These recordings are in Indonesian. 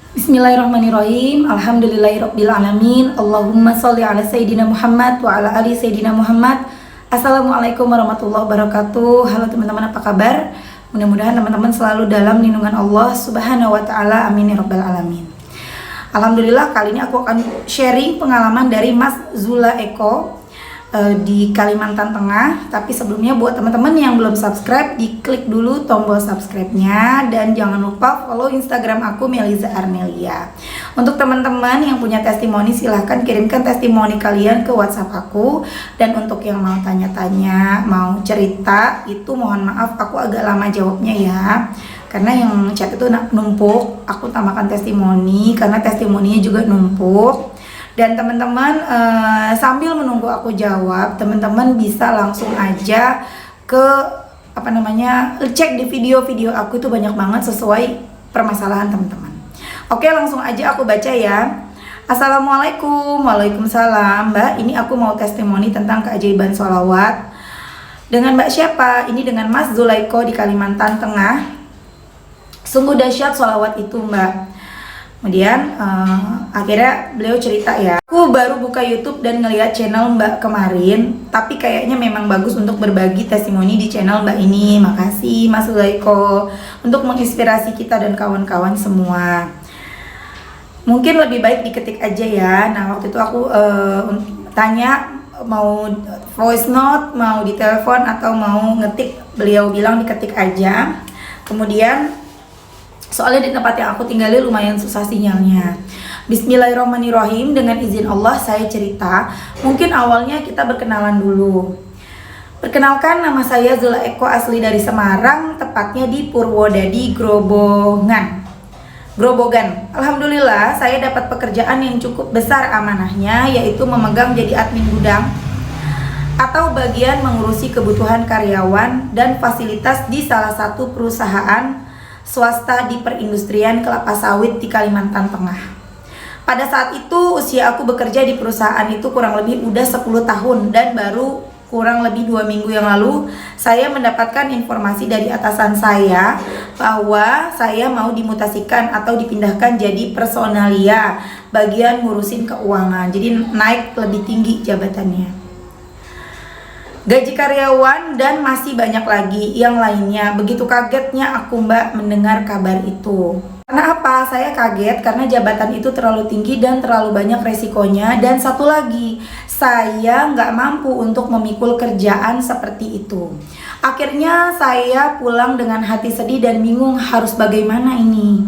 Bismillahirrahmanirrahim. Alhamdulillahirrabbilalamin. Allahumma sholli ala Sayyidina Muhammad wa ala ali Sayyidina Muhammad. Assalamualaikum warahmatullahi wabarakatuh. Halo teman-teman, apa kabar? Mudah-mudahan teman-teman selalu dalam lindungan Allah Subhanahu wa ta'ala. Amin ya rabbal alamin. Alhamdulillah, kali ini aku akan sharing pengalaman dari Mas Zula Eko di Kalimantan Tengah. Tapi sebelumnya buat teman-teman yang belum subscribe, diklik dulu tombol subscribe-nya dan jangan lupa follow Instagram aku Meliza Arnelia. Untuk teman-teman yang punya testimoni, silahkan kirimkan testimoni kalian ke WhatsApp aku. Dan untuk yang mau tanya-tanya, mau cerita, itu mohon maaf aku agak lama jawabnya ya, karena yang chat itu numpuk. Aku tambahkan testimoni karena testimoninya juga numpuk. Dan teman-teman sambil menunggu aku jawab, teman-teman bisa langsung aja ke cek di video-video aku, itu banyak banget sesuai permasalahan teman-teman. Oke, langsung aja aku baca ya. Assalamualaikum. Waalaikumsalam. Mbak, ini aku mau testimoni tentang keajaiban sholawat. Dengan Mbak siapa? Ini dengan Mas Zulaiko di Kalimantan Tengah. Sungguh dahsyat sholawat itu, Mbak. Kemudian akhirnya beliau cerita ya, aku baru buka YouTube dan ngeliat channel Mbak kemarin, tapi kayaknya memang bagus untuk berbagi testimoni di channel Mbak ini. Makasih Mas Zulaiko untuk menginspirasi kita dan kawan-kawan semua. Mungkin lebih baik diketik aja ya. Nah, waktu itu aku tanya mau voice note, mau ditelepon atau mau ngetik. Beliau bilang diketik aja. Kemudian soalnya di tempat yang aku tinggali lumayan susah sinyalnya. Bismillahirrahmanirrahim. Dengan izin Allah saya cerita. Mungkin awalnya kita berkenalan dulu. Perkenalkan, nama saya Zula Eko, asli dari Semarang, tepatnya di Purwodadi, Grobogan. Alhamdulillah saya dapat pekerjaan yang cukup besar amanahnya, yaitu memegang jadi admin gudang atau bagian mengurusi kebutuhan karyawan dan fasilitas di salah satu perusahaan swasta di perindustrian kelapa sawit di Kalimantan Tengah. Pada saat itu usia aku bekerja di perusahaan itu kurang lebih udah 10 tahun, dan baru kurang lebih 2 minggu yang lalu saya mendapatkan informasi dari atasan saya bahwa saya mau dimutasikan atau dipindahkan jadi personalia, bagian ngurusin keuangan. Jadi naik lebih tinggi jabatannya, gaji karyawan, dan masih banyak lagi yang lainnya. Begitu kagetnya aku, Mbak, mendengar kabar itu. Karena apa? Saya kaget karena jabatan itu terlalu tinggi dan terlalu banyak resikonya. Dan satu lagi, saya nggak mampu untuk memikul kerjaan seperti itu. Akhirnya saya pulang dengan hati sedih dan bingung harus bagaimana ini.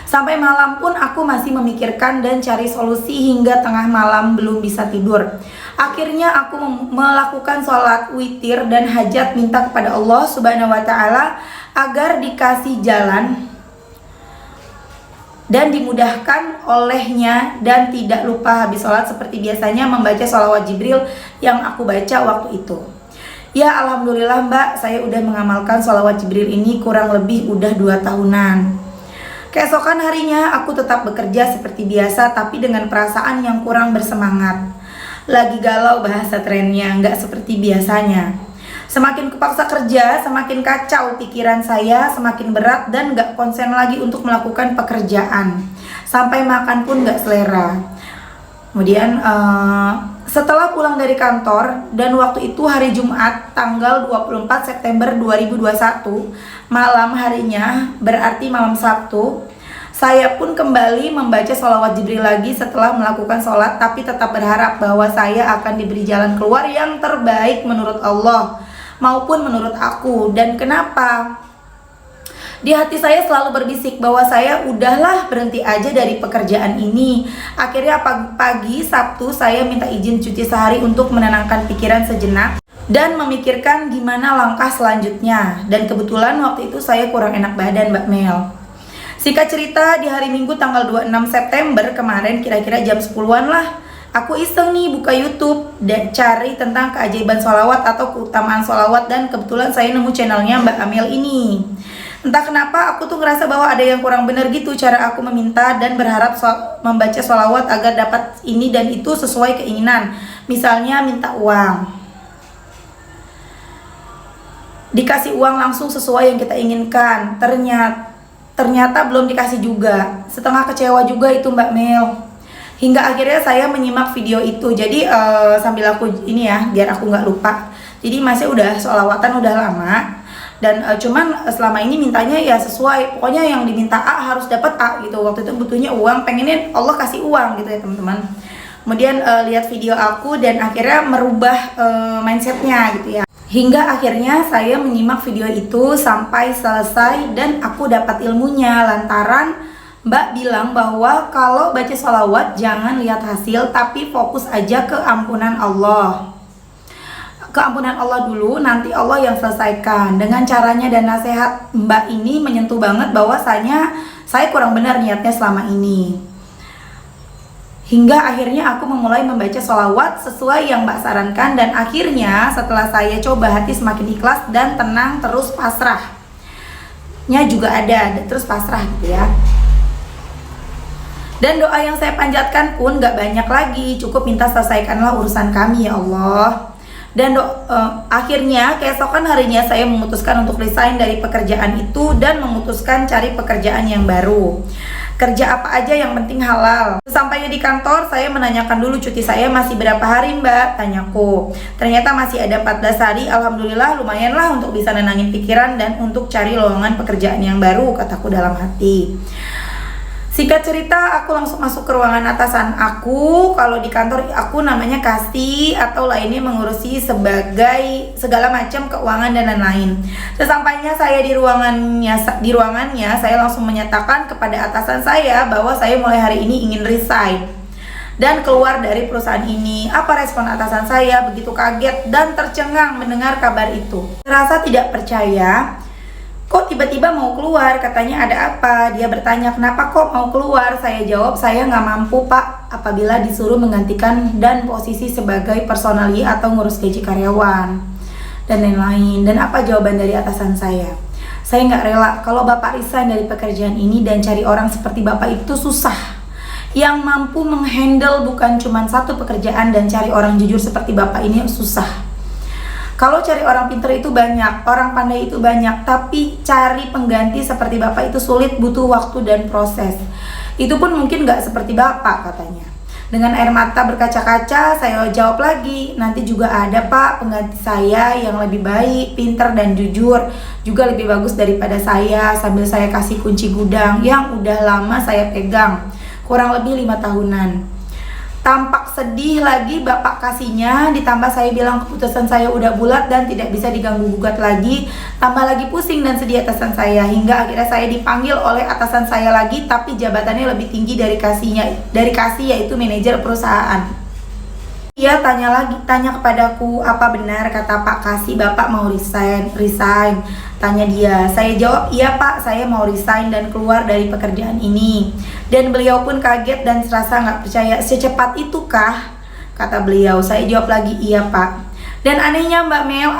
Sampai malam pun aku masih memikirkan dan cari solusi hingga tengah malam belum bisa tidur. Akhirnya aku melakukan sholat witir dan hajat, minta kepada Allah Subhanahu wa ta'ala agar dikasih jalan dan dimudahkan olehnya, dan tidak lupa habis sholat seperti biasanya membaca sholawat Jibril yang aku baca waktu itu. Ya alhamdulillah, Mbak, saya udah mengamalkan sholawat Jibril ini kurang lebih udah 2 tahunan. Keesokan harinya aku tetap bekerja seperti biasa, tapi dengan perasaan yang kurang bersemangat. Lagi galau bahasa trennya, nggak seperti biasanya. Semakin kepaksa kerja, semakin kacau pikiran saya, semakin berat dan nggak konsen lagi untuk melakukan pekerjaan. Sampai makan pun nggak selera. Kemudian setelah pulang dari kantor, dan waktu itu hari Jumat tanggal 24 September 2021, malam harinya, berarti malam Sabtu, saya pun kembali membaca sholawat Jibril lagi setelah melakukan sholat, tapi tetap berharap bahwa saya akan diberi jalan keluar yang terbaik menurut Allah maupun menurut aku. Dan kenapa? Di hati saya selalu berbisik bahwa saya udahlah berhenti aja dari pekerjaan ini. Akhirnya pagi Sabtu saya minta izin cuti sehari untuk menenangkan pikiran sejenak dan memikirkan gimana langkah selanjutnya. Dan kebetulan waktu itu saya kurang enak badan, Mbak Mel. Singkat cerita, di hari Minggu tanggal 26 September kemarin, kira-kira jam 10-an lah, aku iseng nih buka YouTube dan cari tentang keajaiban sholawat atau keutamaan sholawat, dan kebetulan saya nemu channelnya Mbak Amel ini. Entah kenapa aku tuh ngerasa bahwa ada yang kurang bener gitu cara aku meminta dan berharap membaca sholawat agar dapat ini dan itu sesuai keinginan. Misalnya minta uang, dikasih uang langsung sesuai yang kita inginkan. Ternyata ternyata belum dikasih juga. Setengah kecewa juga itu Mbak Mel. Hingga akhirnya saya menyimak video itu. Jadi sambil aku ini ya, biar aku nggak lupa. Jadi masih udah sholawatan udah lama. Dan cuman selama ini mintanya ya sesuai, pokoknya yang diminta A harus dapat A gitu. Waktu itu butuhnya uang, pengennya Allah kasih uang gitu ya teman-teman. Kemudian lihat video aku dan akhirnya merubah mindsetnya gitu ya. Hingga akhirnya saya menyimak video itu sampai selesai dan aku dapat ilmunya lantaran Mbak bilang bahwa kalau baca sholawat jangan lihat hasil tapi fokus aja ke ampunan Allah. Keampunan Allah dulu, nanti Allah yang selesaikan. Dengan caranya dan nasihat Mbak ini menyentuh banget bahwasanya saya kurang benar niatnya selama ini. Hingga akhirnya aku memulai membaca sholawat sesuai yang Mbak sarankan. Dan akhirnya setelah saya coba hati semakin ikhlas dan tenang terus pasrahnya juga ada, terus pasrah gitu ya. Dan doa yang saya panjatkan pun gak banyak lagi, cukup minta selesaikanlah urusan kami ya Allah. Dan akhirnya keesokan harinya saya memutuskan untuk resign dari pekerjaan itu dan memutuskan cari pekerjaan yang baru. Kerja apa aja yang penting halal. Sesampainya di kantor saya menanyakan dulu cuti saya masih berapa hari Mbak, tanyaku. Ternyata masih ada 14 hari. Alhamdulillah lumayan lah untuk bisa nenangin pikiran dan untuk cari lowongan pekerjaan yang baru, kataku dalam hati. Singkat cerita, aku langsung masuk ke ruangan atasan aku. Kalau di kantor aku namanya kasih atau lainnya mengurusi sebagai segala macam keuangan dan lain-lain. Sesampainya saya di ruangannya, saya langsung menyatakan kepada atasan saya bahwa saya mulai hari ini ingin resign dan keluar dari perusahaan ini. Apa respon atasan saya? Begitu kaget dan tercengang mendengar kabar itu. Terasa tidak percaya. Kok tiba-tiba mau keluar? Katanya ada apa? Dia bertanya kenapa kok mau keluar? Saya jawab saya nggak mampu Pak apabila disuruh menggantikan dan posisi sebagai personali atau ngurus gaji karyawan dan lain-lain. Dan apa jawaban dari atasan saya? Saya nggak rela kalau Bapak resign dari pekerjaan ini dan cari orang seperti Bapak itu susah. Yang mampu menghandle bukan cuma satu pekerjaan dan cari orang jujur seperti Bapak ini susah. Kalau cari orang pintar itu banyak, orang pandai itu banyak, tapi cari pengganti seperti Bapak itu sulit, butuh waktu dan proses. Itu pun mungkin gak seperti Bapak katanya. Dengan air mata berkaca-kaca, saya jawab lagi, nanti juga ada Pak pengganti saya yang lebih baik, pintar dan jujur, juga lebih bagus daripada saya, sambil saya kasih kunci gudang yang udah lama saya pegang, kurang lebih 5 tahunan. Tampak sedih lagi Bapak kasihnya, ditambah saya bilang keputusan saya udah bulat dan tidak bisa diganggu gugat lagi. Tambah lagi pusing dan sedih atasan saya, hingga akhirnya saya dipanggil oleh atasan saya lagi, tapi jabatannya lebih tinggi dari kasih yaitu manajer perusahaan. Ia tanya kepadaku, apa benar kata Pak Kasih Bapak mau resign? Tanya dia. Saya jawab, iya Pak, saya mau resign dan keluar dari pekerjaan ini. Dan beliau pun kaget dan serasa nggak percaya. Secepat itukah? Kata beliau. Saya jawab lagi, iya Pak. Dan anehnya Mbak Mel,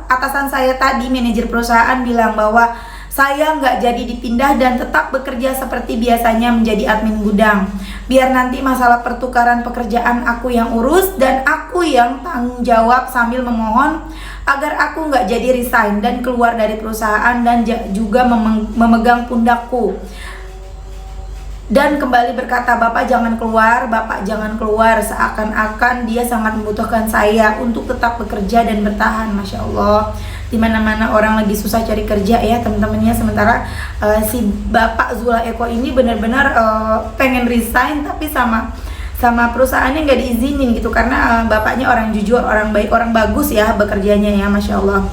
atasan saya tadi manajer perusahaan bilang bahwa saya nggak jadi dipindah dan tetap bekerja seperti biasanya menjadi admin gudang. Biar nanti masalah pertukaran pekerjaan aku yang urus dan aku yang tanggung jawab, sambil memohon agar aku nggak jadi resign dan keluar dari perusahaan dan juga memegang pundakku. Dan kembali berkata, Bapak jangan keluar, seakan-akan dia sangat membutuhkan saya untuk tetap bekerja dan bertahan. Masya Allah, dimana-mana orang lagi susah cari kerja ya teman-temannya, sementara si Bapak Zula Eko ini benar-benar pengen resign tapi sama perusahaannya nggak diizinin gitu, karena bapaknya orang jujur, orang baik, orang bagus ya bekerjanya ya, Masya Allah.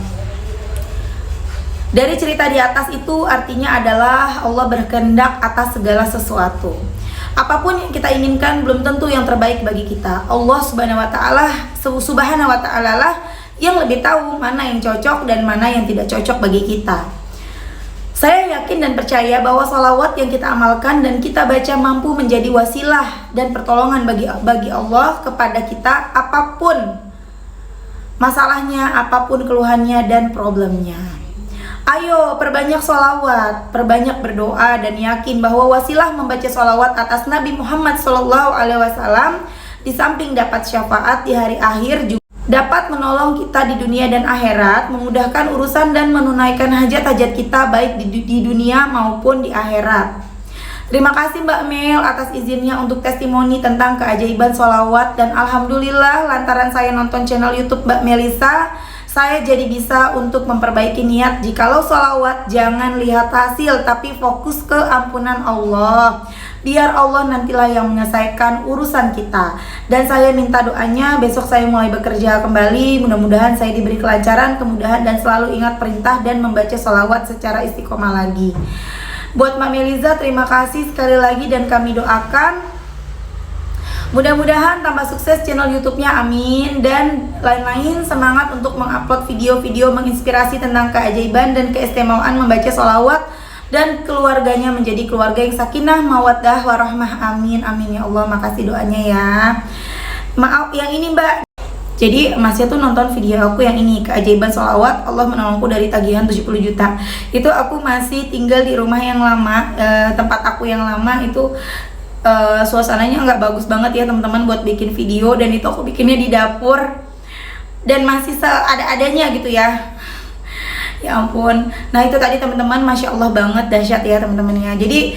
Dari cerita di atas itu artinya adalah Allah berkehendak atas segala sesuatu. Apapun yang kita inginkan belum tentu yang terbaik bagi kita. Allah Subhanahu wa Ta'ala lah yang lebih tahu mana yang cocok dan mana yang tidak cocok bagi kita. Saya yakin dan percaya bahwa salawat yang kita amalkan dan kita baca mampu menjadi wasilah dan pertolongan bagi Allah kepada kita, apapun masalahnya, apapun keluhannya dan problemnya. Ayo perbanyak sholawat, perbanyak berdoa, dan yakin bahwa wasilah membaca sholawat atas Nabi Muhammad SAW di samping dapat syafaat di hari akhir dapat menolong kita di dunia dan akhirat, memudahkan urusan dan menunaikan hajat-hajat kita baik di dunia maupun di akhirat. Terima kasih Mbak Mel atas izinnya untuk testimoni tentang keajaiban sholawat, dan alhamdulillah lantaran saya nonton channel YouTube Mbak Melisa, saya jadi bisa untuk memperbaiki niat. Jikalau sholawat jangan lihat hasil tapi fokus ke ampunan Allah. Biar Allah nantilah yang menyelesaikan urusan kita. Dan saya minta doanya besok saya mulai bekerja kembali. Mudah-mudahan saya diberi kelancaran, kemudahan, dan selalu ingat perintah dan membaca sholawat secara istiqomah lagi. Buat Mbak Meliza, terima kasih sekali lagi dan kami doakan mudah-mudahan tambah sukses channel YouTube-nya, amin. Dan lain-lain semangat untuk mengupload video-video menginspirasi tentang keajaiban dan keistimewaan membaca sholawat, dan keluarganya menjadi keluarga yang sakinah, mawaddah, warahmah, amin, amin ya Allah. Makasih doanya ya. Maaf yang ini Mbak, jadi masnya tuh nonton video aku yang ini, keajaiban sholawat Allah menolongku dari tagihan 70 juta. Itu aku masih tinggal di rumah yang lama, tempat aku yang lama itu suasananya nggak bagus banget ya teman-teman buat bikin video, dan itu aku bikinnya di dapur dan masih seada-adanya gitu ya. Ya ampun. Nah itu tadi teman-teman, masya Allah banget, dahsyat ya teman-temannya. Jadi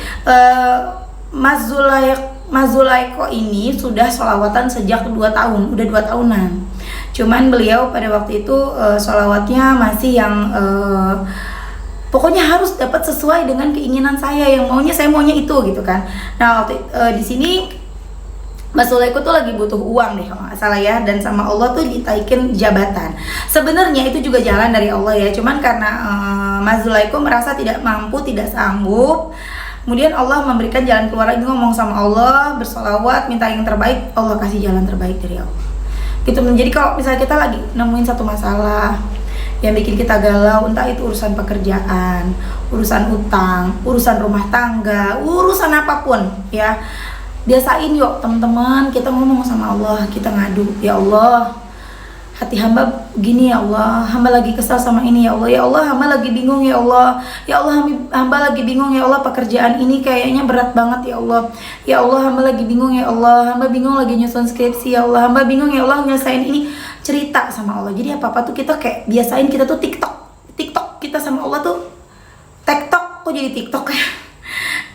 Mas Zulaiko ini sudah sholawatan sejak 2 tahun, udah 2 tahunan. Cuman beliau pada waktu itu sholawatnya masih yang pokoknya harus dapat sesuai dengan keinginan saya, yang saya maunya itu gitu kan. Nah waktu di sini Mas Zulaiko tuh lagi butuh uang deh kalau nggak salah ya, dan sama Allah tuh ditaikin jabatan. Sebenarnya itu juga jalan dari Allah ya, cuman karena Mas Zulaiko merasa tidak mampu, tidak sanggup, kemudian Allah memberikan jalan keluar lagi, ngomong sama Allah, bersolawat, minta yang terbaik, Allah kasih jalan terbaik dari Allah. Gitu. Jadi kalau misalnya kita lagi nemuin satu masalah yang bikin kita galau, entah itu urusan pekerjaan, urusan utang, urusan rumah tangga, urusan apapun ya, biasain yuk teman-teman, kita ngomong sama Allah, kita ngadu, ya Allah, hati hamba begini ya Allah, hamba lagi kesal sama ini ya Allah, ya Allah hamba lagi bingung ya Allah, ya Allah hamba lagi bingung ya Allah, pekerjaan ini kayaknya berat banget ya Allah, ya Allah hamba lagi bingung ya Allah, hamba bingung lagi nyusun skripsi ya Allah, hamba bingung ya Allah nyelesain ini, cerita sama Allah. Jadi apa-apa tuh kita kayak biasain, kita tuh TikTok kita sama Allah tuh, TikTok, kok jadi TikTok ya?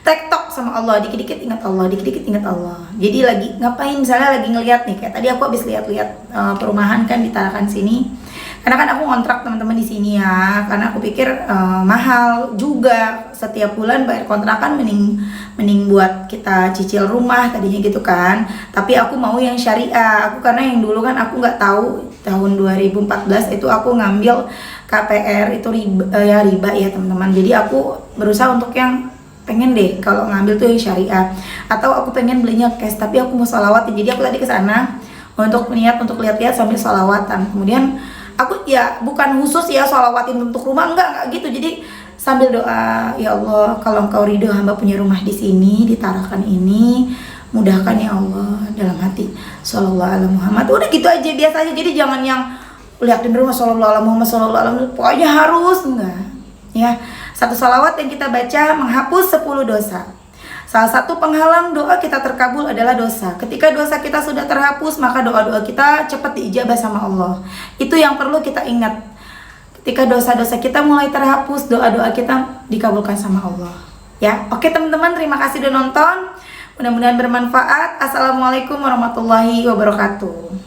TikTok sama Allah, dikit-dikit ingat Allah, dikit-dikit ingat Allah. Jadi lagi ngapain, misalnya lagi ngeliat nih, kayak tadi aku habis lihat-lihat perumahan kan di Tarakan sini. Karena kan aku ngontrak teman-teman di sini ya, karena aku pikir mahal juga setiap bulan bayar kontrakan, mending buat kita cicil rumah tadinya gitu kan. Tapi aku mau yang syariah. Aku karena yang dulu kan aku nggak tahu, tahun 2014 itu aku ngambil KPR itu riba ya teman-teman. Jadi aku berusaha untuk yang pengen deh kalau ngambil tuh yang syariah, atau aku pengen belinya cash tapi aku mau sholawatin. Jadi aku tadi kesana untuk niat untuk lihat-lihat sambil sholawatan. Kemudian aku ya bukan khusus ya sholawatin untuk rumah, enggak gitu. Jadi sambil doa, ya Allah kalau Engkau ridho hamba punya rumah di sini, di Tarakan ini, mudahkan ya Allah, dalam hati Shallallahu alaihi Muhammad. Udah gitu aja biasa aja. Jadi jangan yang liatin rumah Shallallahu alaihi Muhammad, Shallallahu alaihi, pokoknya harus enggak ya. Satu salawat yang kita baca menghapus 10 dosa. Salah satu penghalang doa kita terkabul adalah dosa. Ketika dosa kita sudah terhapus, maka doa-doa kita cepat diijabah sama Allah. Itu yang perlu kita ingat. Ketika dosa-dosa kita mulai terhapus, doa-doa kita dikabulkan sama Allah. Ya, oke teman-teman, terima kasih udah nonton. Mudah-mudahan bermanfaat. Assalamualaikum warahmatullahi wabarakatuh.